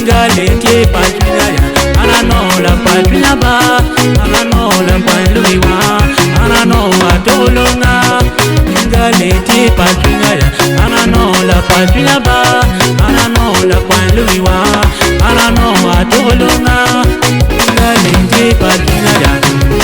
Galete patria ya Anano la patria ba Anano la panluiwa Anano atolonga Galete patria ya Anano la patria ba Anano la panluiwa Anano atolonga Galete patria ya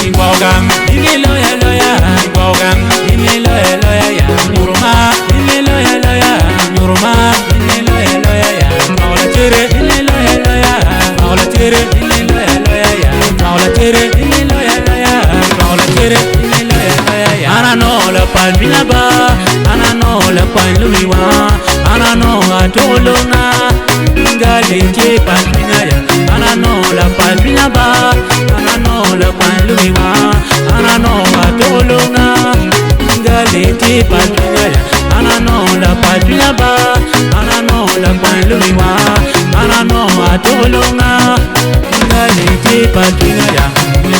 Ingwogam Iniloya loya Ingwogam Iniloya loya ya Nyuruma Iniloya loya Nyuruma Iniloya loya ya Maula chere Iniloya loya Maula chere Iniloya loya ya Maula chere Iniloya loya Maula chere Iniloya loya ya Anano la palmina ba Anano la palmiwa Anano atolonga Galete palmina ya Anano la palmina ba Anano la palmiwa Anano atolonga Galete palmina ya Anano la palmina ba Anano la palmiwa Anano atolonga Galete palmina ya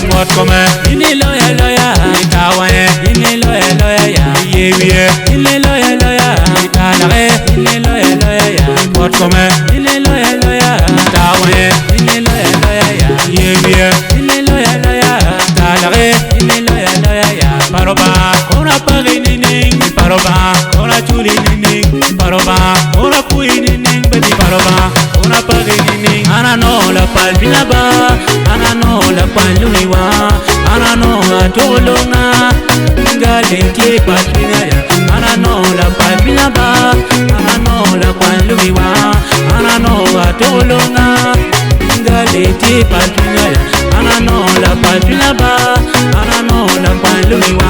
What come ini loya loya tawaye ini loya loya ya yewiye ini loya loya talare ini loya loya ya what come ini loya loya tawaye ini loya loya ya yewiye ini loya loya talare ini loya loya ya paroba ora pagini ning paroba ora chuli ning paroba ora puini ning bedi paroba ora pagini ning anano la palbina ba anano la palluiwa anano atolonga galete palbina ya anano la palbina ba anano la palluiwa anano atolonga galete palbina ya anano la palbina ba anano la palluiwa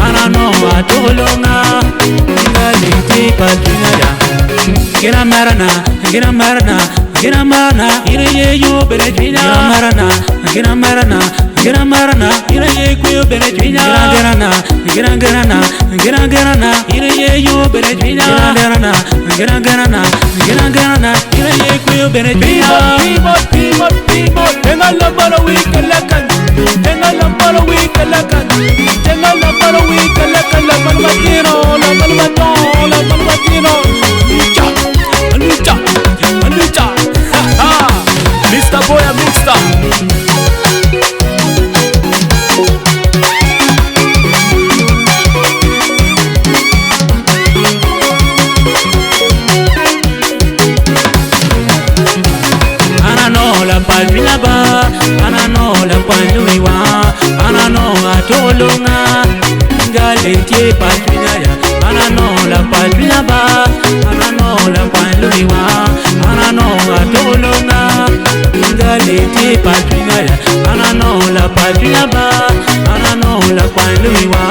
anano atolonga galete palbina ya Gira marana, gira marana, gira marana, ira ye yo benedina. Gira marana, gira marana, gira marana, ira ye kuyo benedina. Gira garana, gira garana, gira garana, ira ye yo benedina. Gira garana, gira garana, gira garana, ira ye kuyo benedina. Pimo, tenga la bala wika lakan, tenga la bala wika lakan, tenga la bala wika lakan, la malvatino, la malvatino, la malvatino. Anucha, Mr. Boya Mixta. Anano la palmina ba, anano la palmiwa, anano atolonga, galete palmina ya, anano la palmina ba, anano la palmiwa, anano atolonga, galete palmina ya, anano la palmina ba, anano la palmiwa,